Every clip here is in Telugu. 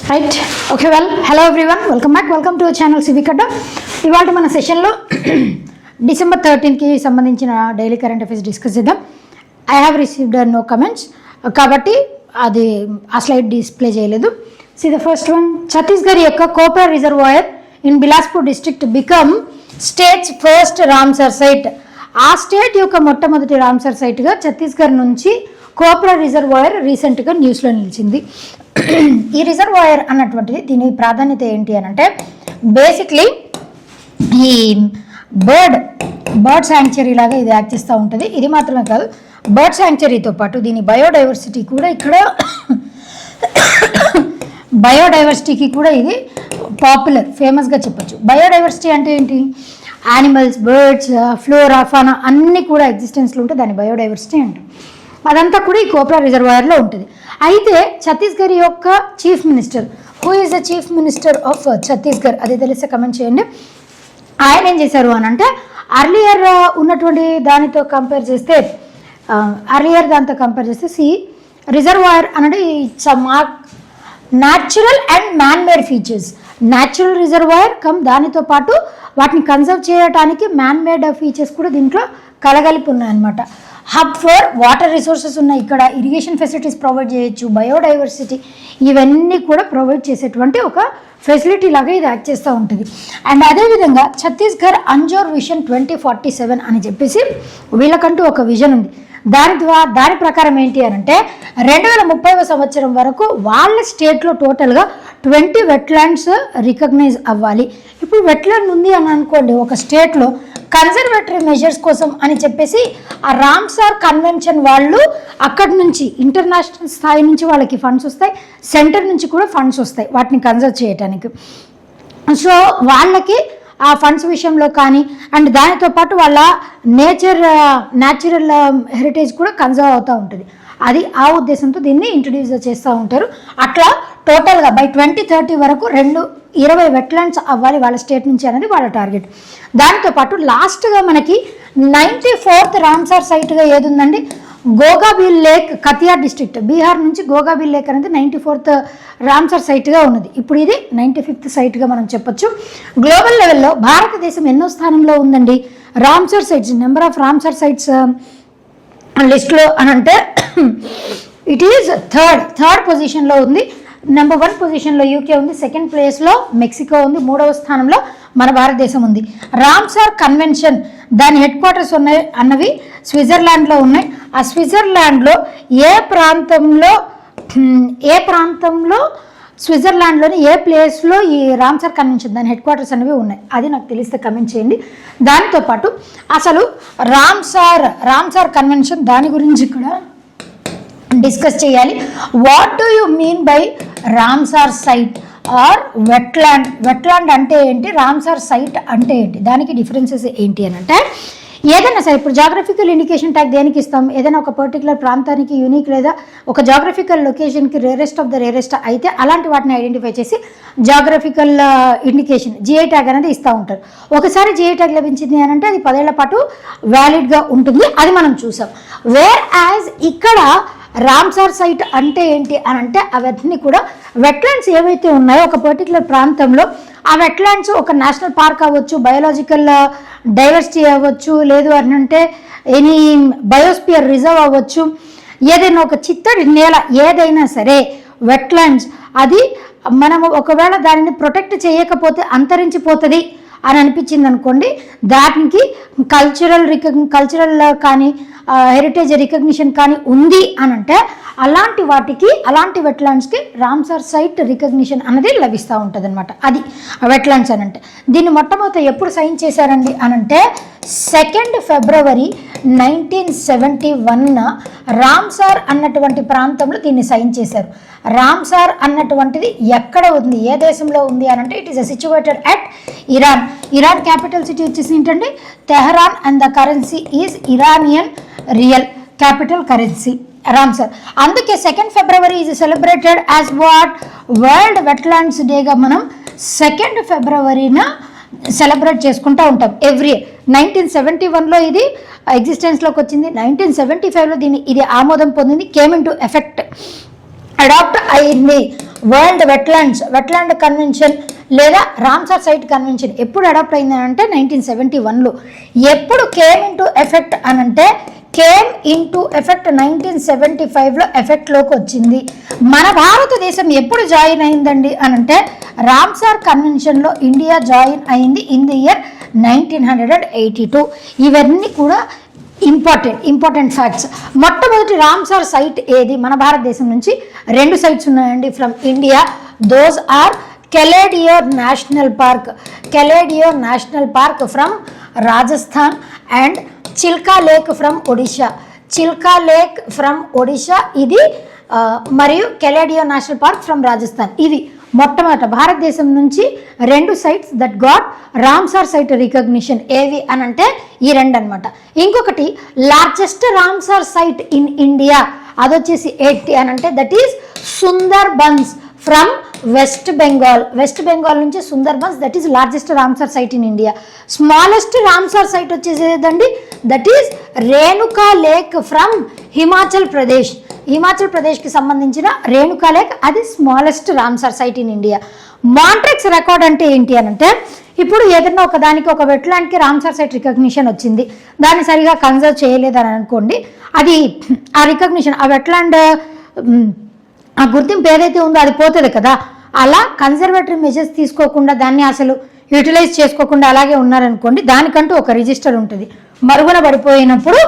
Right okay hello everyone welcome to channel civic Adda. ఇవాళ మన సెషన్లో డిసెంబర్ 13కి సంబంధించిన డైలీ కరెంట్ అఫైర్స్ డిస్కస్ చేద్దాం. I have received no comments కాబట్టి అది ఆ స్లైడ్ డిస్ప్లే చేయలేదు. See the first one, Chhattisgarh యొక్క Kopra reservoir in Bilaspur district become states first Ramsar site. ఆ స్టేట్ యొక్క మొట్టమొదటి రామ్సర్ సైట్గా ఛత్తీస్గఢ్ నుంచి కోప్రా రిజర్వాయర్ రీసెంట్గా న్యూస్లో నిలిచింది. ఈ రిజర్వాయర్ అన్నటువంటిది దీని ప్రాధాన్యత ఏంటి అని అంటే, బేసిక్లీ ఈ బర్డ్ శాంక్చురీ లాగా ఇది యాక్ట్ చేస్తూ ఉంటుంది. ఇది మాత్రమే కాదు, బర్డ్ శాంక్చురీతో పాటు దీని బయోడైవర్సిటీకి కూడా ఇది పాపులర్, ఫేమస్గా చెప్పచ్చు. బయోడైవర్సిటీ అంటే ఏంటి? యానిమల్స్, బర్డ్స్, ఫ్లోరా, ఫానా అన్నీ కూడా ఎగ్జిస్టెన్స్లో ఉంటే దాన్ని బయోడైవర్సిటీ అంటాం. అదంతా కూడా ఈ కోప్రా రిజర్వాయర్లో ఉంటుంది. అయితే ఛత్తీస్గఢ్ యొక్క chief minister, who is the chief minister of Chhattisgarh, అది తెలిస్తే కమెంట్ చేయండి. ఆయన ఏం చేశారు అని అంటే, అర్లియర్ ఉన్నటువంటి దానితో కంపేర్ చేస్తే రిజర్వాయర్ అంటే it's natural and man made features. Natural reservoir దానితో పాటు వాటిని కన్సర్వ్ చేయడానికి మ్యాన్ మేడ్ ఫీచర్స్ కూడా దీంట్లో కలగలిపి ఉన్నాయన్నమాట. హబ్ ఫర్ వాటర్ రిసోర్సెస్ ఉన్నాయి, ఇక్కడ ఇరిగేషన్ ఫెసిలిటీస్ ప్రొవైడ్ చేయొచ్చు, బయోడైవర్సిటీ ఇవన్నీ కూడా ప్రొవైడ్ చేసేటువంటి ఒక ఫెసిలిటీ లాగా ఇది యాక్ట్ చేస్తూ ఉంటుంది. అండ్ అదేవిధంగా ఛత్తీస్గఢ్ అంజోర్ విజన్ 2047 అని చెప్పేసి వీళ్ళకంటూ ఒక విజన్ ఉంది. దాని ప్రకారం ఏంటి అని అంటే, 2030వ సంవత్సరం వరకు వాళ్ళ స్టేట్లో టోటల్గా 20 వెట్లాండ్స్ రికగ్నైజ్ అవ్వాలి. ఇప్పుడు వెట్లాండ్ ఉంది అని అనుకోండి ఒక స్టేట్లో, కన్జర్వేటరీ మెజర్స్ కోసం అని చెప్పేసి ఆ రామ్సార్ కన్వెన్షన్ వాళ్ళు అక్కడి నుంచి ఇంటర్నేషనల్ స్థాయి నుంచి వాళ్ళకి ఫండ్స్ వస్తాయి, సెంటర్ నుంచి కూడా ఫండ్స్ వస్తాయి వాటిని కన్జర్వ్ చేయడానికి. సో వాళ్ళకి ఆ ఫండ్స్ విషయంలో కానీ అండ్ దానితో పాటు వాళ్ళ న్యాచురల్ హెరిటేజ్ కూడా కన్జర్వ్ అవుతూ ఉంటుంది. అది ఆ ఉద్దేశంతో దీన్ని ఇంట్రడ్యూస్ చేస్తూ ఉంటారు. అట్లా టోటల్గా బై 2030 వరకు 20 వెట్లాండ్స్ అవ్వాలి వాళ్ళ స్టేట్ నుంచి అనేది వాళ్ళ టార్గెట్. దానితో పాటు లాస్ట్గా మనకి 94th రామ్సార్ సైట్గా ఏది ఉందండి, గోగాబిల్ లేక్, కతియార్ డిస్ట్రిక్ట్, బీహార్ నుంచి గోగాబిల్ లేక్ అనేది 94th రామ్సార్ సైట్గా ఉన్నది. ఇప్పుడు ఇది 95th సైట్గా మనం చెప్పొచ్చు. గ్లోబల్ లెవెల్లో భారతదేశం ఎన్నో స్థానంలో ఉందండి Ramsar sites, number of Ramsar sites లిస్ట్లో అని అంటే ఇట్ ఈజ్ థర్డ్ పొజిషన్లో ఉంది. నెంబర్ 1 పొజిషన్లో యూకే ఉంది, సెకండ్ ప్లేస్లో మెక్సికో ఉంది, 3వ స్థానంలో మన భారతదేశం ఉంది. రామ్సార్ కన్వెన్షన్ దాని హెడ్ క్వార్టర్స్ ఉన్నాయి అన్నవి స్విట్జర్లాండ్లో ఉన్నాయి. ఆ స్విట్జర్లాండ్లో ఏ ప్రాంతంలో స్విట్జర్లాండ్లోని ఏ ప్లేస్లో ఈ రామ్సార్ కన్వెన్షన్ దాని హెడ్ క్వార్టర్స్ అనేవి ఉన్నాయి, అది నాకు తెలిస్తే కమెంట్ చేయండి. దానితో పాటు అసలు రామ్సార్ కన్వెన్షన్ దాని గురించి కూడా డిస్కస్ చేయాలి. What do you mean by Ramsar site or wetland అంటే ఏంటి, రామ్సార్ సైట్ అంటే ఏంటి, దానికి డిఫరెన్సెస్ ఏంటి అని అంటే, ఏదైనా సరే ఇప్పుడు జాగ్రఫికల్ ఇండికేషన్ ట్యాగ్ దేనికి ఇస్తాం, ఏదైనా ఒక పర్టికులర్ ప్రాంతానికి యూనిక్ లేదా ఒక జాగ్రఫికల్ లొకేషన్కి రేరెస్ట్ ఆఫ్ ద రేరెస్ట్ అయితే అలాంటి వాటిని ఐడెంటిఫై చేసి జాగ్రఫికల్ ఇండికేషన్ జిఐ ట్యాగ్ అనేది ఇస్తూ ఉంటారు. ఒకసారి జిఐ ట్యాగ్ లభించింది అని అంటే అది 10 ఏళ్ల పాటు వ్యాలిడ్గా ఉంటుంది, అది మనం చూసాం. వేర్ యాజ్ ఇక్కడ రామ్సార్ సైట్ అంటే ఏంటి అని అంటే, అవన్నీ కూడా వెట్లాండ్స్ ఏవైతే ఉన్నాయో ఒక పర్టికులర్ ప్రాంతంలో, ఆ వెట్లాండ్స్ ఒక నేషనల్ పార్క్ అవ్వచ్చు, బయోలాజికల్ డైవర్సిటీ అవ్వచ్చు, లేదు అని అంటే ఎనీ బయోస్పియర్ రిజర్వ్ అవ్వచ్చు, ఏదైనా ఒక చిత్తడి నేల ఏదైనా సరే వెట్లాండ్స్, అది మనము ఒకవేళ దానిని ప్రొటెక్ట్ చేయకపోతే అంతరించిపోతుంది అని అనిపించింది అనుకోండి, దానికి కల్చరల్ కానీ హెరిటేజ్ రికగ్నిషన్ కానీ ఉంది అని అంటే అలాంటి వెట్లాండ్స్కి రామ్సార్ సైట్ రికగ్నిషన్ అనేది లభిస్తూ ఉంటుంది అనమాట. అది వెట్లాండ్స్ అని అంటే. దీన్ని మొట్టమొదట ఎప్పుడు సైన్ చేశారండి అని అంటే 2 ఫిబ్రవరి 1971 రామ్సార్ అన్నటువంటి ప్రాంతంలో దీన్ని సైన్ చేశారు. రామ్సార్ అన్నటువంటిది ఎక్కడ ఉంది, ఏ దేశంలో ఉంది అని అంటే, it is situated at Iran capital city వచ్చేసి ఏంటంటే Tehran and the currency is Iranian real capital currency Ramsar. అందుకే 2 ఫిబ్రవరి is celebrated as what world wetlands డేగా మనం 2 ఫిబ్రవరిన సెలబ్రేట్ చేసుకుంటూ ఉంటాం ఎవ్రీ ఇయర్. 1971లో ఇది ఎగ్జిస్టెన్స్లోకి వచ్చింది, 1975లో ఇది ఆమోదం పొందింది, came in to effect. Adopt అయింది. వరల్డ్ వెట్లాండ్ కన్వెన్షన్ లేదా రామ్సార్ సైట్ కన్వెన్షన్ ఎప్పుడు అడాప్ట్ అయింది అంటే 1971లో. ఎప్పుడు కేమ్ ఇంటూ ఎఫెక్ట్ అనంటే కేమ్ ఇంటూ ఎఫెక్ట్ 1975లో ఎఫెక్ట్లోకి వచ్చింది. మన భారతదేశం ఎప్పుడు జాయిన్ అయిందండి అనంటే రామ్సార్ కన్వెన్షన్లో ఇండియా జాయిన్ అయింది ఇన్ ది ఇయర్ 1982. ఇవన్నీ కూడా ఇంపార్టెంట్ ఫ్యాక్ట్స్. మొట్టమొదటి రామ్సార్ సైట్ ఏది? మన భారతదేశం నుంచి 2 సైట్స్ ఉన్నాయండి from India. Those are Keoladeo national park from Rajasthan and Chilika lake from Odisha ఇది మరియు Keoladeo national park from Rajasthan. ఇవి మొట్టమొదట భారతదేశం నుంచి 2 sites that got Ramsar site recognition. ఏవి అనంటే ఈ 2 అనమాట. ఇంకొకటి largest Ramsar site in India అదొచ్చేసి ఏంటి అనంటే that is Sundarbans from West Bengal నుంచి Sundarbans that is largest Ramsar site in India. Smallest Ramsar site వచ్చేసేదండి that is Renuka lake from Himachal ప్రదేశ్కి సంబంధించిన రేణుకా లేక్, అది smallest Ramsar site in India. Montreux record అంటే ఏంటి అనంటే ఇప్పుడు ఏదైనా ఒక వెట్లాండ్కి రామ్సార్ సైట్ రికగ్నిషన్ వచ్చింది, దాన్ని సరిగా కన్జర్వ్ చేయలేదని అనుకోండి, అది ఆ రికగ్నిషన్ ఆ వెట్లాండ్ ఆ గుర్తింపు ఏదైతే ఉందో అది పోతుంది కదా. అలా కన్జర్వేటరీ మెజర్స్ తీసుకోకుండా దాన్ని అసలు యూటిలైజ్ చేసుకోకుండా అలాగే ఉన్నారనుకోండి, దానికంటూ ఒక రిజిస్టర్ ఉంటుంది. మరుగున పడిపోయినప్పుడు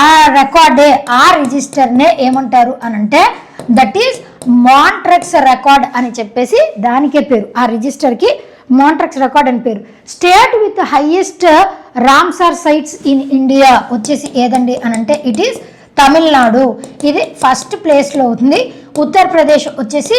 ఆ రికార్డే ఆ రిజిస్టర్నే ఏమంటారు అనంటే దట్ ఈస్ మాంట్రెక్స్ రికార్డ్ అని చెప్పేసి దానికే పేరు. ఆ రిజిస్టర్కి మాంట్రెక్స్ రికార్డ్ అని పేరు. State with highest Ramsar sites in India వచ్చేసి ఏదండి అనంటే ఇట్ ఈస్ తమిళనాడు. ఇది ఫస్ట్ ప్లేస్లో ఉంది. ఉత్తరప్రదేశ్ వచ్చేసి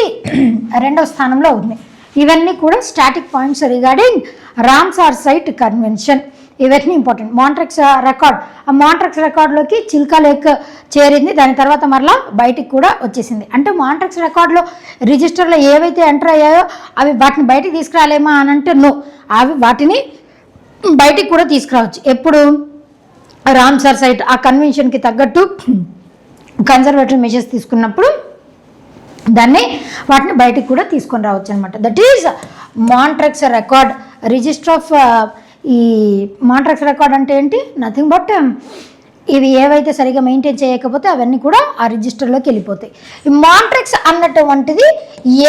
2వ స్థానంలో ఉంది. ఇవన్నీ కూడా static points regarding Ramsar site convention. ఇవన్నీ ఇంపార్టెంట్. మాంట్రెక్స్ రికార్డ్, ఆ మాంట్రెక్స్ రికార్డులోకి చిల్కా లేక్ చేరింది, దాని తర్వాత మరలా బయటికి కూడా వచ్చేసింది. అంటే మాంట్రెక్స్ రికార్డులో రిజిస్టర్లో ఏవైతే ఎంటర్ అయ్యాయో అవి వాటిని బయటికి తీసుకురాలేమా అని అంటే నో, అవి వాటిని బయటికి కూడా తీసుకురావచ్చు. ఎప్పుడు రామ్సార్ సైట్ ఆ కన్వెన్షన్కి తగ్గట్టు కన్జర్వేటరీ మెజర్స్ తీసుకున్నప్పుడు వాటిని బయటికి కూడా తీసుకొని రావచ్చు అనమాట. That is Montreux record. Register of ఈ మాంట్రెక్స్ రికార్డ్ అంటే ఏంటి? నథింగ్ బట్ ఇవి ఏవైతే సరిగా మెయింటైన్ చేయకపోతే అవన్నీ కూడా ఆ రిజిస్టర్లోకి వెళ్ళిపోతాయి. ఈ మాంట్రెక్స్ అన్నటువంటిది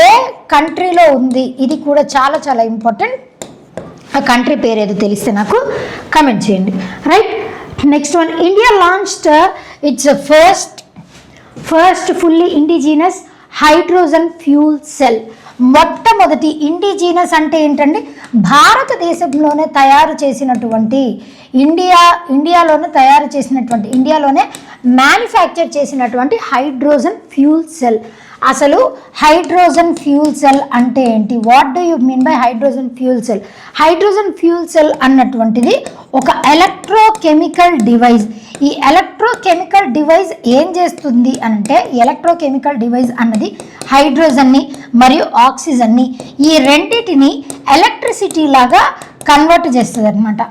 ఏ కంట్రీలో ఉంది? ఇది కూడా చాలా చాలా ఇంపార్టెంట్. ఆ కంట్రీ పేరు ఏదో తెలిస్తే నాకు కమెంట్ చేయండి. Right, next one. India launched it's first fully indigenous hydrogen fuel cell. మొట్టమొదటి ఇండిజినస్ అంటే ఏంటండి? భారతదేశంలోనే తయారు చేసినటువంటి ఇండియాలోనే మ్యానుఫ్యాక్చర్ చేసినటువంటి హైడ్రోజన్ ఫ్యూల్ సెల్. అసలు హైడ్రోజన్ ఫ్యూల్ సెల్ అంటే ఏంటి? What do you mean by hydrogen fuel cell? Hydrogen fuel cell అన్నటువంటిది ఒక ఎలక్ట్రోకెమికల్ డివైస్. ఈ ఎలక్ట్రోకెమికల్ డివైస్ ఏం చేస్తుంది అనంటే, ఎలక్ట్రోకెమికల్ డివైస్ అన్నది హైడ్రోజన్ని మరియు ఆక్సిజన్ని ఈ రెండింటిని ఎలక్ట్రిసిటీ లాగా కన్వర్ట్ చేస్తుంది అనమాట.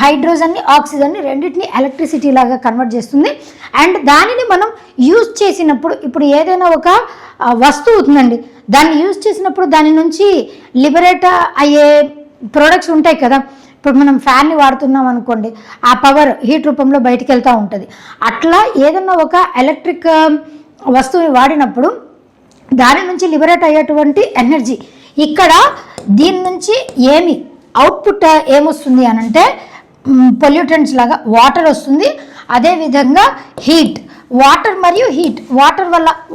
హైడ్రోజన్ని ఆక్సిజన్ని రెండింటిని ఎలక్ట్రిసిటీ లాగా కన్వర్ట్ చేస్తుంది. అండ్ దానిని మనం యూజ్ చేసినప్పుడు, ఇప్పుడు ఏదైనా ఒక వస్తువు ఉందండి, దాన్ని యూజ్ చేసినప్పుడు దాని నుంచి లిబరేట్ అయ్యే ప్రోడక్ట్స్ ఉంటాయి కదా. ఇప్పుడు మనం ఫ్యాన్ని వాడుతున్నాం అనుకోండి, ఆ పవర్ హీట్ రూపంలో బయటికి వెళ్తూ ఉంటుంది. అట్లా ఏదన్నా ఒక ఎలక్ట్రిక్ వస్తువుని వాడినప్పుడు దాని నుంచి లిబరేట్ అయ్యేటువంటి ఎనర్జీ, ఇక్కడ దీని నుంచి అవుట్పుట్ ఏమొస్తుంది అనంటే పొల్యూటెంట్స్ లాగా వాటర్ వస్తుంది. అదేవిధంగా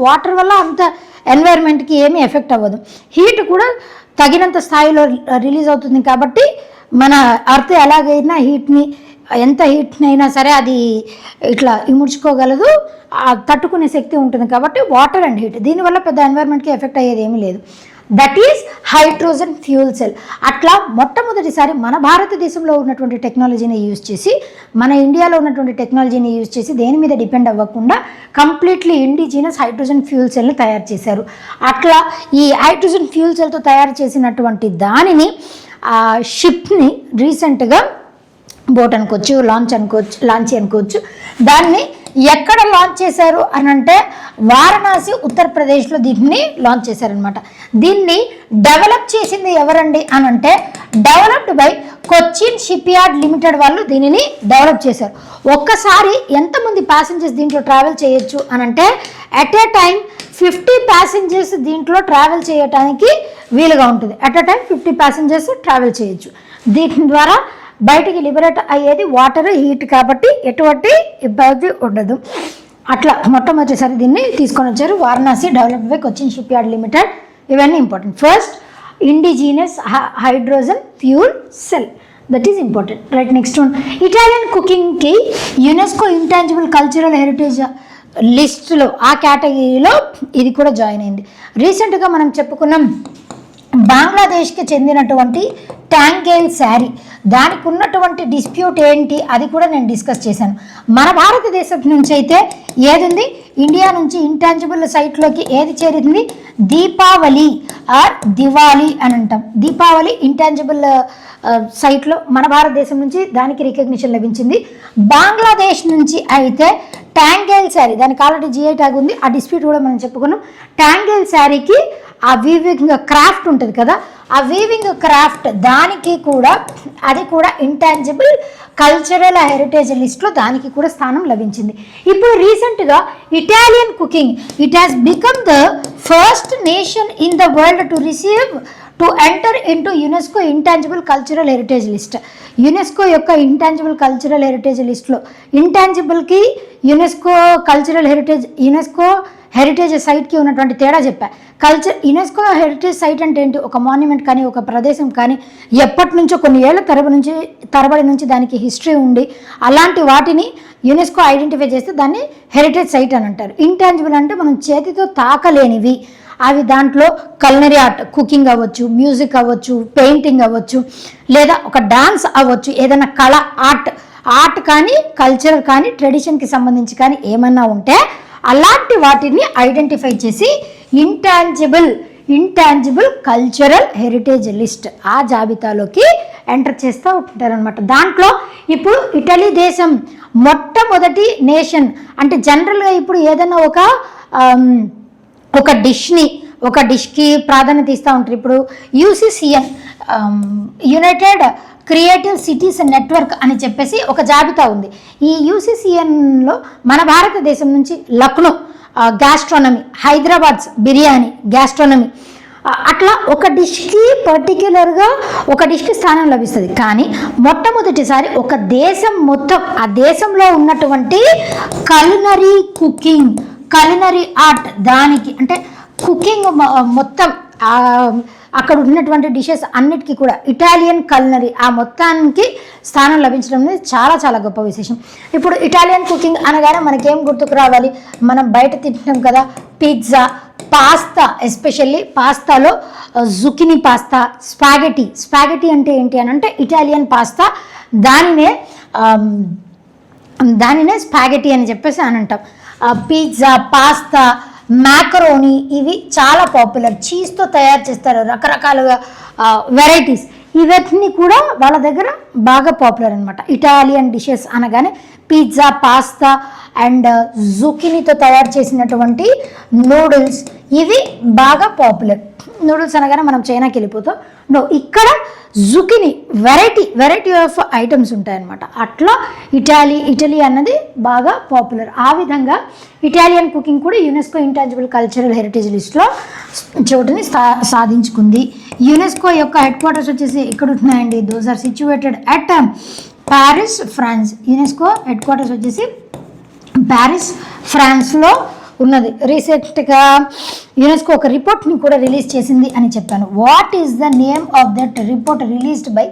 వాటర్ వల్ల అంత ఎన్వైర్న్మెంట్కి ఏమీ ఎఫెక్ట్ అవ్వదు. హీట్ కూడా తగినంత స్థాయిలో రిలీజ్ అవుతుంది. కాబట్టి మన అర్త్ ఎలాగైనా ఎంత హీట్ని అయినా సరే అది ఇట్లా ఇముడ్చుకోగలదు, తట్టుకునే శక్తి ఉంటుంది. కాబట్టి వాటర్ అండ్ హీట్, దీనివల్ల పెద్ద ఎన్వైర్న్మెంట్కి ఎఫెక్ట్ అయ్యేది ఏమీ లేదు. That is hydrogen fuel cell. అట్లా మొట్టమొదటిసారి మన భారతదేశంలో ఉన్నటువంటి టెక్నాలజీని యూజ్ చేసి, మన ఇండియాలో ఉన్నటువంటి టెక్నాలజీని యూజ్ చేసి దేని మీద డిపెండ్ అవ్వకుండా కంప్లీట్లీ ఇండిజినస్ హైడ్రోజన్ ఫ్యూల్ సెల్ని తయారు చేశారు. అట్లా ఈ హైడ్రోజన్ ఫ్యూల్ సెల్తో తయారు చేసినటువంటి దానిని షిప్ని రీసెంట్గా బోట్ అనుకోవచ్చు, లాంచ్ అనుకోవచ్చు, దాన్ని ఎక్కడ లాంచ్ చేశారు అని అంటే వారణాసి ఉత్తరప్రదేశ్లో దీన్ని లాంచ్ చేశారనమాట. దీన్ని డెవలప్ చేసింది ఎవరండి అని అంటే developed by Cochin shipyard limited వాళ్ళు దీనిని డెవలప్ చేశారు. ఒక్కసారి ఎంతమంది ప్యాసింజర్స్ దీంట్లో ట్రావెల్ చేయొచ్చు అని అంటే అట్ ఏ టైం 50 ప్యాసింజర్స్ దీంట్లో ట్రావెల్ చేయడానికి వీలుగా ఉంటుంది. At a time 50 passengers travel చేయొచ్చు. దీని ద్వారా బయటికి లిబరేట్ అయ్యేది వాటర్, హీట్ కాబట్టి ఎటువంటి ఇబ్బంది ఉండదు. అట్లా మొట్టమొదటిసారి దీన్ని తీసుకొని వచ్చారు. Varanasi developed by Cochin shipyard limited. ఇవన్నీ important. First indigenous hydrogen fuel cell, that is important. Right, next one Italian కుకింగ్కి యునెస్కో ఇంటాంజిబుల్ కల్చరల్ హెరిటేజ్ లిస్ట్లో ఆ కేటగిరీలో ఇది కూడా జాయిన్ అయింది. రీసెంట్గా మనం చెప్పుకున్నాం బంగ్లాదేశ్కి చెందినటువంటి ట్యాంగేల్ శారీ, దానికి ఉన్నటువంటి డిస్ప్యూట్ ఏంటి అది కూడా నేను డిస్కస్ చేశాను. మన భారతదేశం నుంచి అయితే ఏది ఉంది, ఇండియా నుంచి ఇంటాంజిబుల్ సైట్లోకి ఏది చేరింది, దీపావళి ఆర్ దివాలి అని అంటాం. దీపావళి ఇంటాంజిబుల్ సైట్లో మన భారతదేశం నుంచి దానికి రికగ్నిషన్ లభించింది. బంగ్లాదేశ్ నుంచి అయితే ట్యాంగేల్ శారీ, దానికి ఆల్రెడీ జిఐ ట్యాగ్ ఉంది. ఆ డిస్ప్యూట్ కూడా మనం చెప్పుకున్నాం. ట్యాంగేల్ శారీకి ఆ వీవింగ్ క్రాఫ్ట్ ఉంటుంది కదా, ఆ వీవింగ్ క్రాఫ్ట్ దానికి కూడా అది కూడా ఇంటాంజిబుల్ కల్చరల్ హెరిటేజ్ లిస్ట్లో దానికి కూడా స్థానం లభించింది. ఇప్పుడు రీసెంట్గా Italian cooking, it has become the first nation in the world to receive to enter into UNESCO intangible cultural heritage list. UNESCO యొక్క ఇంటాంజిబుల్ కల్చరల్ హెరిటేజ్ లిస్ట్లో ఇంటాంజిబుల్కి UNESCO cultural heritage, UNESCO heritage సైట్కి ఉన్నటువంటి తేడా చెప్పా. యునెస్కో హెరిటేజ్ సైట్ అంటే ఏంటి, ఒక మాన్యుమెంట్ కానీ ఒక ప్రదేశం కానీ ఎప్పటి నుంచో కొన్ని ఏళ్ల తరబడి నుంచి దానికి హిస్టరీ ఉండి అలాంటి వాటిని యునెస్కో ఐడెంటిఫై చేస్తే దాన్ని హెరిటేజ్ సైట్ అని అంటారు. ఇంటాంజిబుల్ అంటే మనం చేతితో తాకలేనివి, అవి దాంట్లో కల్నరీ ఆర్ట్, కుకింగ్ అవ్వచ్చు, మ్యూజిక్ అవ్వచ్చు, పెయింటింగ్ అవ్వచ్చు, లేదా ఒక డాన్స్ అవ్వచ్చు, ఏదైనా కళ, ఆర్ట్ కానీ కల్చర్ కానీ ట్రెడిషన్కి సంబంధించి కానీ ఏమన్నా ఉంటే అలాంటి వాటిని ఐడెంటిఫై చేసి ఇంటాంజిబుల్ కల్చరల్ హెరిటేజ్ లిస్ట్ ఆ జాబితాలోకి ఎంటర్ చేస్తూ ఉంటారనమాట. దాంట్లో ఇప్పుడు ఇటలీ దేశం మొట్టమొదటి నేషన్. అంటే జనరల్గా ఇప్పుడు ఏదైనా ఒక డిష్కి ప్రాధాన్యత ఇస్తూ ఉంటారు. ఇప్పుడు యూసిసిఎన్, యునైటెడ్ క్రియేటివ్ సిటీస్ నెట్వర్క్ అని చెప్పేసి ఒక జాబితా ఉంది. ఈ యూసిసిఎన్లో మన భారతదేశం నుంచి లక్నో గ్యాస్ట్రోనమీ, హైదరాబాద్స్ బిర్యానీ గ్యాస్ట్రోనమీ, అట్లా ఒక డిష్కి పర్టిక్యులర్గా ఒక డిష్కి స్థానం లభిస్తుంది. కానీ మొట్టమొదటిసారి ఒక దేశం మొత్తం, ఆ దేశంలో ఉన్నటువంటి కల్నరీ కుకింగ్, కల్నరీ ఆర్ట్, దానికి అంటే కుకింగ్ మొత్తం అక్కడ ఉన్నటువంటి డిషెస్ అన్నిటికీ కూడా ఇటాలియన్ కల్నరీ ఆ మొత్తానికి స్థానం లభించడం అనేది చాలా చాలా గొప్ప విశేషం. ఇప్పుడు ఇటాలియన్ కుకింగ్ అనగానే మనకేం గుర్తుకు రావాలి, మనం బయట తింటున్నాం కదా, పిజ్జా, పాస్తా, ఎస్పెషల్లీ పాస్తాలో జుకినీ పాస్తా, స్పాగెటీ అంటే ఏంటి అని అంటే ఇటాలియన్ పాస్తా, దానినే స్పాగెటీ అని చెప్పేసి అని అంటాం. పిజ్జా, పాస్తా, మ్యాకరోనీ ఇవి చాలా పాపులర్. చీజ్తో తయారు చేస్తారు రకరకాలుగా వెరైటీస్, ఇవన్నీ కూడా వాళ్ళ దగ్గర బాగా పాపులర్ అనమాట. ఇటాలియన్ డిషెస్ అనగానే పిజ్జా, పాస్తా అండ్ జుకినీతో తయారు చేసినటువంటి నూడిల్స్ ఇవి బాగా పాపులర్. నూడిల్స్ అనగానే మనం చైనాకి వెళ్ళిపోతాం. ఇక్కడ జుకినీ వెరైటీ ఆఫ్ ఐటమ్స్ ఉంటాయన్నమాట. అట్లా ఇటలీ అన్నది బాగా పాపులర్. ఆ విధంగా ఇటాలియన్ కుకింగ్ కూడా యునెస్కో ఇంటాంజిబుల్ కల్చరల్ హెరిటేజ్ లిస్ట్లో చోటుని సాధించుకుంది. యునెస్కో యొక్క హెడ్ క్వార్టర్స్ వచ్చేసి ఇక్కడ ఉంటున్నాయండి. Those are situated at Paris, France. UNESCO headquarters వచ్చేసి ప్యారిస్, ఫ్రాన్స్లో ఉన్నది. రీసెంట్గా యునెస్కో ఒక రిపోర్ట్ని కూడా రిలీజ్ చేసింది అని చెప్పాను. What is the name of that report released by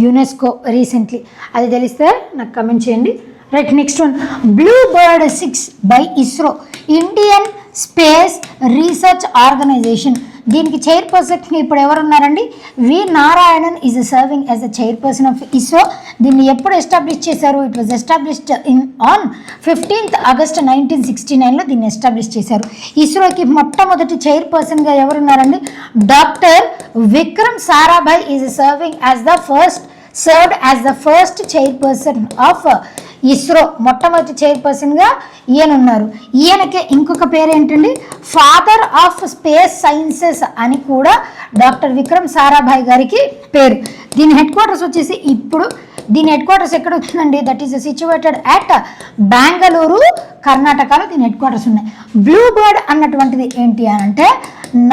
UNESCO recently, అది తెలిస్తే నాకు కమెంట్ చేయండి. Right, next one bluebird 6 by ISRO, Indian space research organisation. దీనికి చైర్పర్సన్ ఇప్పుడు ఎవరున్నారండి, V Narayanan is serving as the chairperson of ISRO. దీన్ని ఎప్పుడు ఎస్టాబ్లిష్ చేశారు, it was established on 15th August 1969లో దీన్ని ఎస్టాబ్లిష్ చేశారు. ఇస్రోకి మొట్టమొదటి చైర్పర్సన్గా ఎవరున్నారండి, doctor Vikram Sarabhai is serving as the first chairperson of ISRO మొట్టమొదటి చైర్పర్సన్గా ఈయన ఉన్నారు. ఈయనకే ఇంకొక పేరు ఏంటండి, ఫాదర్ ఆఫ్ స్పేస్ సైన్సెస్ అని కూడా డాక్టర్ విక్రమ్ సారాభాయ్ గారికి పేరు. దీని హెడ్ క్వార్టర్స్ వచ్చేసి ఇప్పుడు దీని హెడ్ క్వార్టర్స్ ఎక్కడ ఉంటుందండి, that is situated at Bengaluru, కర్ణాటకలో దీని హెడ్ క్వార్టర్స్ ఉన్నాయి. బ్లూ బర్డ్ అన్నటువంటిది ఏంటి అని అంటే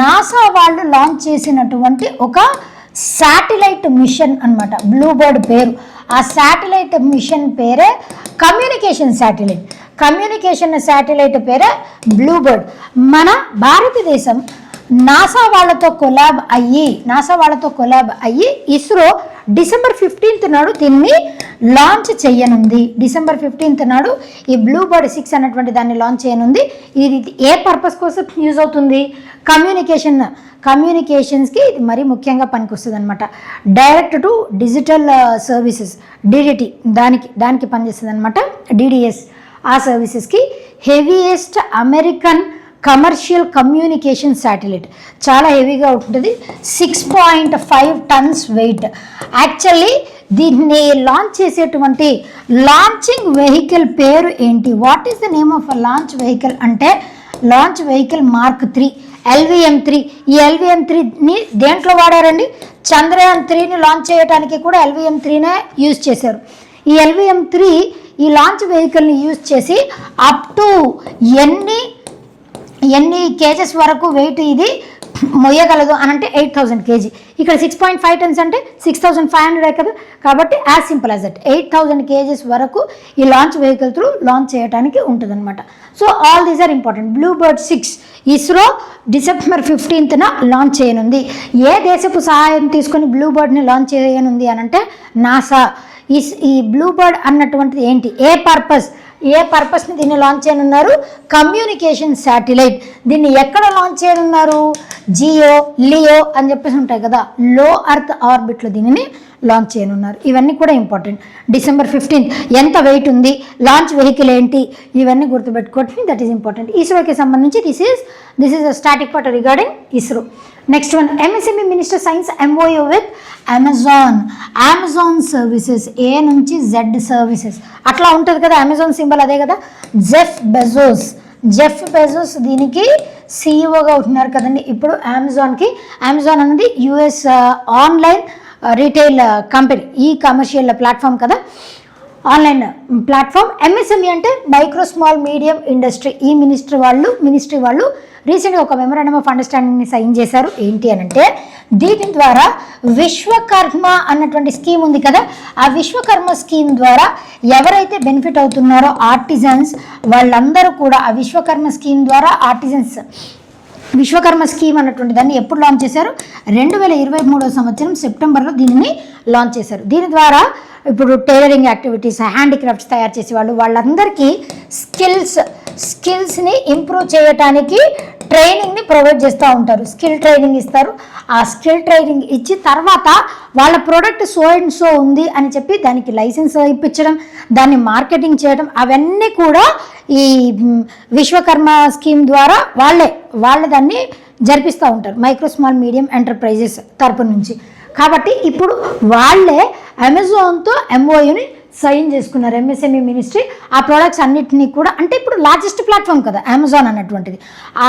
నాసా వాళ్ళు లాంచ్ చేసినటువంటి ఒక శాటిలైట్ మిషన్ అన్నమాట. బ్లూ బర్డ్ పేరు. ఆ శాటిలైట్ మిషన్ పేరే కమ్యూనికేషన్ శాటిలైట్. కమ్యూనికేషన్ శాటిలైట్ పేరే బ్లూ బర్డ్. మన భారతదేశం నాసా వాళ్ళతో కొలాబ్ అయ్యి ఇస్రో డిసెంబర్ 15th నాడు దీన్ని లాంచ్ చేయనుంది. డిసెంబర్ 15th నాడు ఈ బ్లూ బర్డ్ 6 అన్నటువంటి దాన్ని లాంచ్ చేయనుంది. ఇది ఏ పర్పస్ కోసం యూజ్ అవుతుంది, కమ్యూనికేషన్స్కి ఇది మరీ ముఖ్యంగా పనికొస్తుంది అనమాట. Direct to digital services DDT దానికి పనిచేస్తుంది అనమాట. డిడిఎస్ ఆ సర్వీసెస్కి heaviest American commercial communication satellite. చాలా హెవీగా ఉంటుంది, 6.5 tons వెయిట్. యాక్చువల్లీ దీన్ని లాంచ్ చేసేటువంటి లాంచింగ్ వెహికల్ పేరు ఏంటి, what is the name of launch vehicle అంటే లాంచ్ వెహికల్ మార్క్ 3 LVM-3. ఈ LVM-3ని దేంట్లో వాడారండి, చంద్రయాన్ 3ని లాంచ్ చేయడానికి కూడా LVM-3నే యూజ్ చేశారు. ఈ LVM-3 ఈ లాంచ్ వెహికల్ని యూజ్ చేసి అప్ టు ఎన్ని కేజెస్ వరకు వెయిట్ ఇది మొయ్యగలదు అని అంటే 8,000 kg. ఇక్కడ 6.5 tons అంటే 6,500 కదా. కాబట్టి as simple as that 8,000 kgs వరకు ఈ లాంచ్ వెహికల్ త్రూ లాంచ్ చేయడానికి ఉంటుంది అనమాట. So all these are important. Blue bird 6 ISRO December 15th launch చేయనుంది. ఏ దేశపు సహాయం తీసుకొని బ్లూ బర్డ్ని లాంచ్ చేయనుంది అని అంటే నాసా. ఈ బ్లూ బర్డ్ అన్నటువంటిది ఏంటి, ఏ పర్పస్ని దీన్ని లాంచ్ చేయనున్నారు, కమ్యూనికేషన్ శాటిలైట్. దీన్ని ఎక్కడ లాంచ్ చేయనున్నారు, జియో లియో అని చెప్పేసి ఉంటాయి కదా, లో అర్త్ ఆర్బిట్లో దీనిని లాంచ్ చేయనున్నారు. ఇవన్నీ కూడా ఇంపార్టెంట్. డిసెంబర్ 15th ఎంత వెయిట్ ఉంది, లాంచ్ వెహికల్ ఏంటి, ఇవన్నీ గుర్తుపెట్టుకోవటం దట్ ఈస్ ఇంపార్టెంట్. ఇస్రోకి సంబంధించి this is a static part regarding ISRO. Next one, MSME minister signs MOU with Amazon services. A నుంచి జెడ్ సర్వీసెస్ అట్లా ఉంటుంది కదా, అమెజాన్ సింబల్ అదే కదా. జెఫ్ బెజోస్ దీనికి CEO ఉంటున్నారు కదండి. ఇప్పుడు అమెజాన్ అనేది US ఆన్లైన్ రీటైల్ కంపెనీ, ఈ కమర్షియల్ ప్లాట్ఫామ్ కదా, ఆన్లైన్ ప్లాట్ఫామ్. MSME అంటే మైక్రో స్మాల్ మీడియం ఇండస్ట్రీ. ఈ మినిస్ట్రీ వాళ్ళు రీసెంట్గా ఒక మెమోరాండమ్ ఆఫ్ అండర్స్టాండింగ్ని సైన్ చేశారు. ఏంటి అని అంటే దీని ద్వారా విశ్వకర్మ అన్నటువంటి స్కీమ్ ఉంది కదా, ఆ విశ్వకర్మ స్కీమ్ ద్వారా ఎవరైతే బెనిఫిట్ అవుతున్నారో ఆర్టిజన్స్ వాళ్ళందరూ కూడా ఆ విశ్వకర్మ స్కీమ్ ద్వారా విశ్వకర్మ స్కీమ్ అన్నటువంటి దాన్ని ఎప్పుడు లాంచ్ చేశారు, 2023 సంవత్సరం సెప్టెంబర్లో దీనిని లాంచ్ చేశారు. దీని ద్వారా ఇప్పుడు టైలరింగ్ యాక్టివిటీస్, హ్యాండిక్రాఫ్ట్స్ తయారు చేసే వాళ్ళందరికీ స్కిల్స్ని ఇంప్రూవ్ చేయడానికి ట్రైనింగ్ని ప్రొవైడ్ చేస్తూ ఉంటారు. స్కిల్ ట్రైనింగ్ ఇస్తారు. ఆ స్కిల్ ట్రైనింగ్ ఇచ్చి తర్వాత వాళ్ళ ప్రోడక్ట్ సో అండ్ సో ఉంది అని చెప్పి దానికి లైసెన్స్ ఇప్పించడం, దాన్ని మార్కెటింగ్ చేయడం, అవన్నీ కూడా ఈ విశ్వకర్మ స్కీమ్ ద్వారా వాళ్ళే దాన్ని జరిపిస్తూ ఉంటారు మైక్రో స్మాల్ మీడియం ఎంటర్ప్రైజెస్ తరపు నుంచి. కాబట్టి ఇప్పుడు వాళ్ళే అమెజాన్తో MOUని సైన్ చేసుకున్నారు, MSME మినిస్ట్రీ. ఆ ప్రోడక్ట్స్ అన్నిటినీ కూడా, అంటే ఇప్పుడు లార్జెస్ట్ ప్లాట్ఫామ్ కదా అమెజాన్ అన్నటువంటిది, ఆ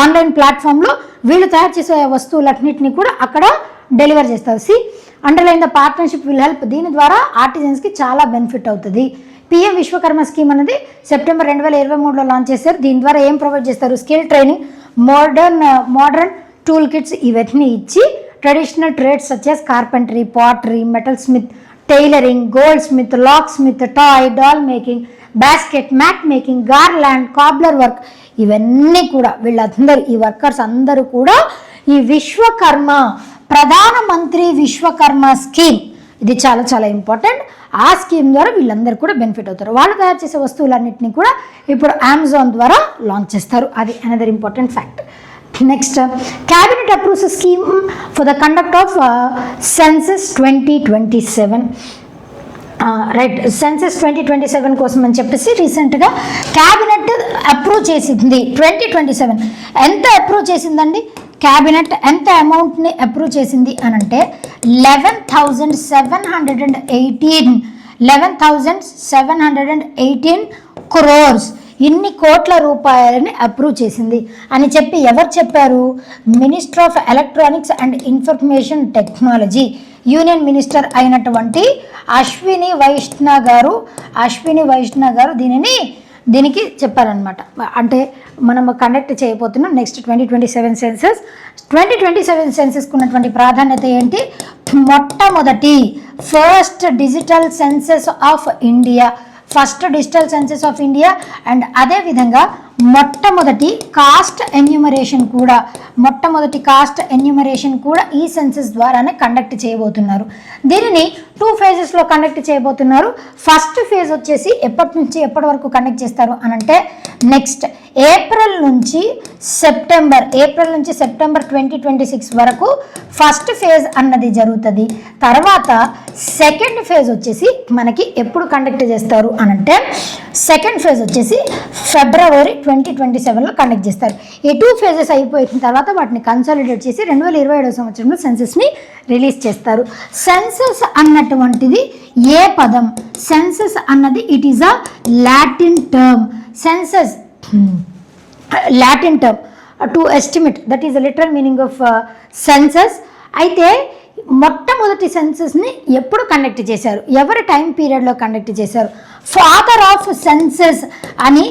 ఆన్లైన్ ప్లాట్ఫామ్లో వీళ్ళు తయారు చేసే వస్తువులన్నింటినీ కూడా అక్కడ డెలివర్ చేస్తారు. Underline the partnership will help. దీని ద్వారా ఆర్టిజన్స్కి చాలా బెనిఫిట్ అవుతుంది. PM విశ్వకర్మ స్కీమ్ అనేది సెప్టెంబర్ 2023లో లాంచ్ చేశారు. దీని ద్వారా ఏం ప్రొవైడ్ చేస్తారు, skill training, modern tool kits ఇవన్నీ ఇచ్చి traditional trades such as carpentry, pottery, metal smith, tailoring, gold smith, lock smith, toy, doll making, basket, mat making, garland, cobbler work, ఇవన్నీ కూడా ఈ వర్కర్స్ అందరూ కూడా ఈ విశ్వకర్మ ప్రధానమంత్రి విశ్వకర్మ స్కీమ్, ఇది చాలా చాలా ఇంపార్టెంట్. ఆ స్కీమ్ ద్వారా వీళ్ళందరూ కూడా బెనిఫిట్ అవుతారు. వాళ్ళు తయారు చేసే వస్తువులన్నింటినీ కూడా ఇప్పుడు అమెజాన్ ద్వారా లాంచ్ చేస్తారు. అది another important fact. Next, cabinet approves scheme for the conduct of census 2027. Right, census 2027 కోసం అని చెప్పేసి రీసెంట్గా క్యాబినెట్ అప్రూవ్ చేసింది. 2027 ఎంత అప్రూవ్ చేసిందండి, క్యాబినెట్ ఎంత అమౌంట్ని అప్రూవ్ చేసింది అని అంటే 11,718 11,718 crores ఇన్ని కోట్ల రూపాయలని అప్రూవ్ చేసింది అని చెప్పి ఎవరు చెప్పారు? Minister of electronics and information technology union minister అయినటువంటి అశ్విని వైష్ణవ్ గారు దీనికి చెప్పారనమాట. అంటే మనము కండక్ట్ చేయబోతున్నాం నెక్స్ట్ 2027 సెన్సస్. 2027 సెన్సస్కు ఉన్నటువంటి ప్రాధాన్యత ఏంటి? మొట్టమొదటి first digital census of India and అదేవిధంగా మొట్టమొదటి కాస్ట్ ఎన్యూమరేషన్ కూడా ఈ సెన్సస్ ద్వారానే కండక్ట్ చేయబోతున్నారు. దీనిని 2 phases కండక్ట్ చేయబోతున్నారు. ఫస్ట్ ఫేజ్ వచ్చేసి ఎప్పటి నుంచి ఎప్పటి వరకు కండక్ట్ చేస్తారు అనంటే నెక్స్ట్ ఏప్రిల్ నుంచి సెప్టెంబర్ 2026 వరకు ఫస్ట్ ఫేజ్ అన్నది జరుగుతుంది. తర్వాత సెకండ్ ఫేజ్ వచ్చేసి మనకి ఎప్పుడు కండక్ట్ చేస్తారు అనంటే సెకండ్ ఫేజ్ వచ్చేసి ఫిబ్రవరి 2027లో కండక్ట్ చేస్తారు. ఈ 2 phases అయిపోయిన తర్వాత వాటిని కన్సాలిడేట్ చేసి 2027 సంవత్సరంలో సెన్సస్ని రిలీజ్ చేస్తారు. సెన్సస్ అన్నటువంటిది ఏ పదం? సెన్సస్ అన్నది it is a Latin term. Census Latin term two estimate, that is the literal meaning of census. అయితే మొట్టమొదటి సెన్సస్ని ఎప్పుడు కండక్ట్ చేశారు? ఎవరి టైం పీరియడ్లో కండక్ట్ చేశారు? ఫాదర్ ఆఫ్ సెన్సస్ అని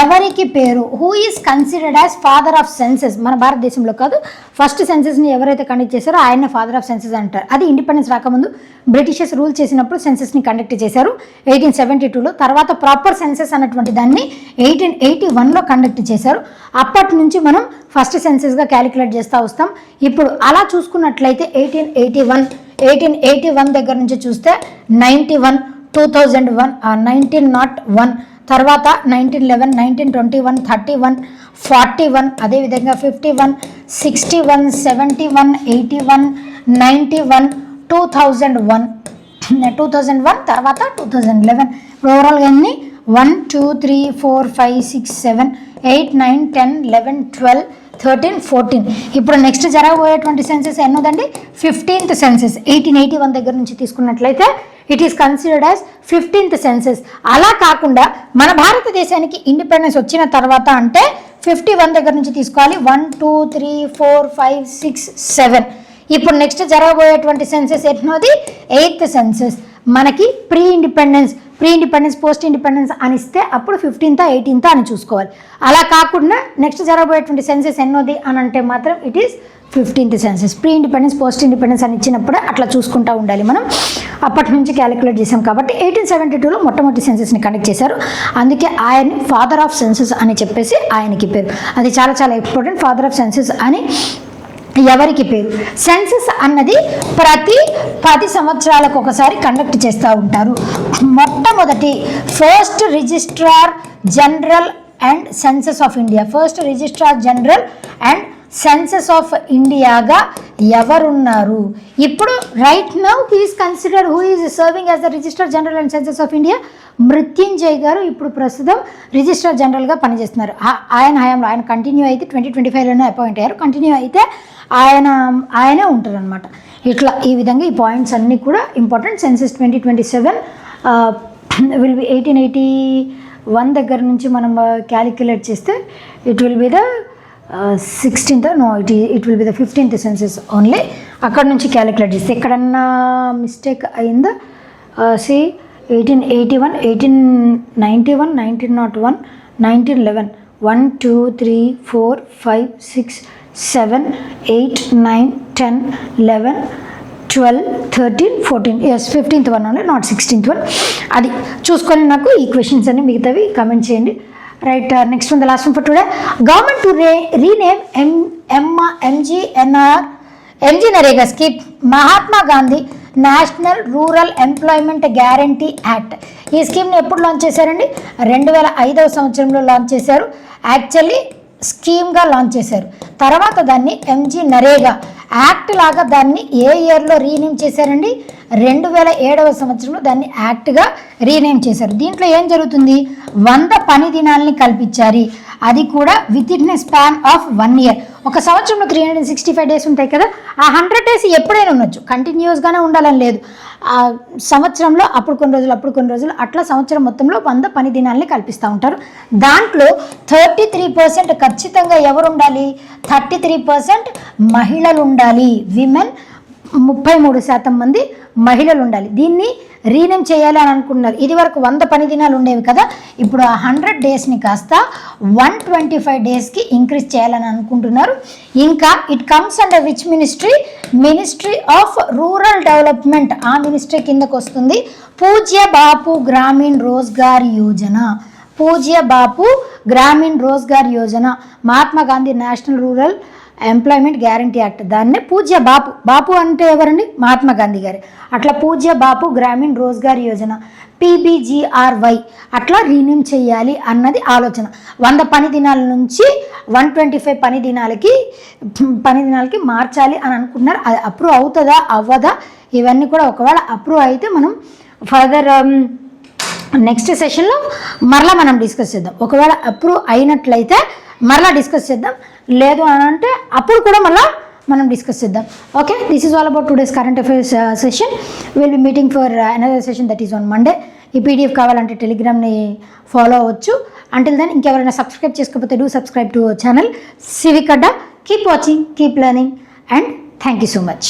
ఎవరికి పేరు? Who is considered as father of census? మన భారతదేశంలో కాదు, ఫస్ట్ సెన్సస్ని ఎవరైతే కండక్ట్ చేశారో ఆయన ఫాదర్ ఆఫ్ సెన్సస్ అంటారు. అది ఇండిపెండెన్స్ రాకముందు బ్రిటిషర్స్ రూల్ చేసినప్పుడు సెన్సస్ని కండక్ట్ చేశారు 1872లో. తర్వాత ప్రాపర్ సెన్సస్ అన్నటువంటి దాన్ని 1881లో కండక్ట్ చేశారు. అప్పటి నుంచి మనం ఫస్ట్ సెన్సస్గా క్యాలిక్యులేట్ చేస్తూ వస్తాం. ఇప్పుడు అలా చూసుకున్నట్లయితే 1881 దగ్గర నుంచి చూస్తే 91, 2001, 1901, తర్వాత 1911, 1921, 31, 41, అదేవిధంగా 51, 61, 71, 81, 91, 2001 తర్వాత 2011. ఓవరాల్గా అన్ని 1, 2, 3, 4, 5, 6, 7, 8, 9, 10, 11, 12, 13, 14. ఇప్పుడు నెక్స్ట్ జరగబోయేటువంటి సెన్సస్ ఎన్నోదండి? 15th census. 1881 దగ్గర నుంచి తీసుకున్నట్లయితే it is considered as 15th census. అలా కాకుండా మన భారతదేశానికి ఇండిపెండెన్స్ వచ్చిన తర్వాత అంటే 51 దగ్గర నుంచి తీసుకోవాలి. 1, 2, 3, 4, 5, 6, 7. ఇప్పుడు నెక్స్ట్ జరగబోయేటువంటి సెన్సస్ ఎన్నోది? 8th census. మనకి ప్రీ ఇండిపెండెన్స్, పోస్ట్ ఇండిపెండెన్స్ అనిస్తే అప్పుడు 15th, 18th అని చూసుకోవాలి. అలా కాకుండా నెక్స్ట్ జరగబోయేటువంటి సెన్సస్ ఎన్నోది అని అంటే మాత్రం it is 15th census. Pre independence, post independence అని ఇచ్చినప్పుడు అట్లా చూసుకుంటూ ఉండాలి. మనం అప్పటి నుంచి క్యాలిక్యులేట్ చేసాం కాబట్టి 1872లో మొట్టమొదటి సెన్సస్ని కండక్ట్ చేశారు. అందుకే ఆయన ఫాదర్ ఆఫ్ సెన్సస్ అని చెప్పేసి ఆయనకి పేరు. అది చాలా చాలా ఇంపార్టెంట్. ఫాదర్ ఆఫ్ సెన్సస్ అని ఎవరికి పేరు? సెన్సస్ అన్నది ప్రతి 10 సంవత్సరాలకు ఒకసారి కండక్ట్ చేస్తూ ఉంటారు. మొట్టమొదటి first registrar general and census of India, census of ఇండియాగా ఎవరున్నారు? ఇప్పుడు right now who is considered, who is serving as the registrar general and census of India? Mrityunjay గారు ఇప్పుడు ప్రస్తుతం రిజిస్ట్రార్ జనరల్గా పనిచేస్తున్నారు. ఆయన హయాంలో ఆయన కంటిన్యూ అయితే 2025లోనే అపాయింట్ అయ్యారు. కంటిన్యూ అయితే ఆయనే ఉంటారు అనమాట. ఇట్లా ఈ విధంగా ఈ పాయింట్స్ అన్నీ కూడా ఇంపార్టెంట్. సెన్సస్ 2027 విల్ బి 1881 దగ్గర నుంచి మనం క్యాలిక్యులేట్ చేస్తే it will be the 16th, it will be the 15th census only. అక్కడ నుంచి క్యాలిక్యులేట్ చేస్తే ఎక్కడన్నా మిస్టేక్ అయిందా? 1881, 1891, 1901, 1911, 1, 2, 3, 4, 5, 6, 7, 8, 9, 10, 11, 12, 13, 14. Yes, 15th one only, not 16th one. అది చూసుకొని నాకు ఈ క్వశ్చన్స్ అన్ని మిగతావి కమెంట్ చేయండి. Right, next one the last one for today. Government to rename MG NREGA scheme Mahatma Gandhi national rural employment guarantee act. ఈ స్కీమ్ని ఎప్పుడు లాంచ్ చేశారండి? 2005వ సంవత్సరంలో లాంచ్ చేశారు. యాక్చువల్లీ స్కీమ్గా లాంచ్ చేశారు. తర్వాత దాన్ని ఎంజీ నరేగా యాక్ట్ లాగా దాన్ని ఏ ఇయర్లో రీనేమ్ చేశారండి? 2007వ సంవత్సరంలో దాన్ని యాక్ట్గా రీనేమ్ చేశారు. దీంట్లో ఏం జరుగుతుంది, 100 పని దినాలని కల్పించారు, అది కూడా with in a span of 1 year. ఒక సంవత్సరంలో 365 days ఉంటాయి కదా, ఆ 100 days ఎప్పుడైనా ఉండొచ్చు, కంటిన్యూస్గానే ఉండాలని లేదు. ఆ సంవత్సరంలో అప్పుడు కొన్ని రోజులు అట్లా సంవత్సరం మొత్తంలో 100 పని దినాలని కల్పిస్తూ ఉంటారు. దాంట్లో 33% ఖచ్చితంగా ఎవరు ఉండాలి, 33% మహిళలు ఉండాలి, విమెన్ 33% మంది మహిళలు ఉండాలి. దీన్ని రీనేమ్ చేయాలి అని అనుకున్నారు. ఇది వరకు 100 పని దినాలు ఉండేవి కదా, ఇప్పుడు ఆ 100 daysని కాస్త 125 daysకి ఇంక్రీజ్ చేయాలని అనుకుంటున్నారు. ఇంకా it comes under which ministry of rural development, ఆ మినిస్ట్రీ కిందకు వస్తుంది Pujya Bapu Gramin Rozgar Yojana. Pujya Bapu Gramin Rozgar Yojana, Mahatma Gandhi national rural employment guarantee act, దాన్నే పూజ్య బాపు అంటే ఎవరండి, మహాత్మా గాంధీ గారి. అట్లా పూజ్య బాపు గ్రామీణ్ రోజ్గార్ యోజన PBGRY అట్లా రీనేమ్ చేయాలి అన్నది ఆలోచన. 100 పని దినాల నుంచి 125 పని దినాలకి మార్చాలి అని అనుకుంటున్నారు. అది అప్రూవ్ అవుతుందా అవ్వదా, ఇవన్నీ కూడా ఒకవేళ అప్రూవ్ అయితే మనం ఫర్దర్ నెక్స్ట్ సెషన్లో మరలా మనం డిస్కస్ చేద్దాం. ఒకవేళ అప్రూవ్ అయినట్లయితే మరలా డిస్కస్ చేద్దాం, లేదు అని అంటే అప్పుడు కూడా మళ్ళీ మనం డిస్కస్ చేద్దాం. Okay, this is all about today's current affairs session. Will be meeting for another session that is on Monday. ఈ PDF కావాలంటే టెలిగ్రామ్ని ఫాలో అవ్వచ్చు. అంటిల్ దెన్ ఇంకెవరైనా సబ్స్క్రైబ్ చేసుకోకపోతే do subscribe to our channel civic Adda. Keep watching, keep learning and thank you so much.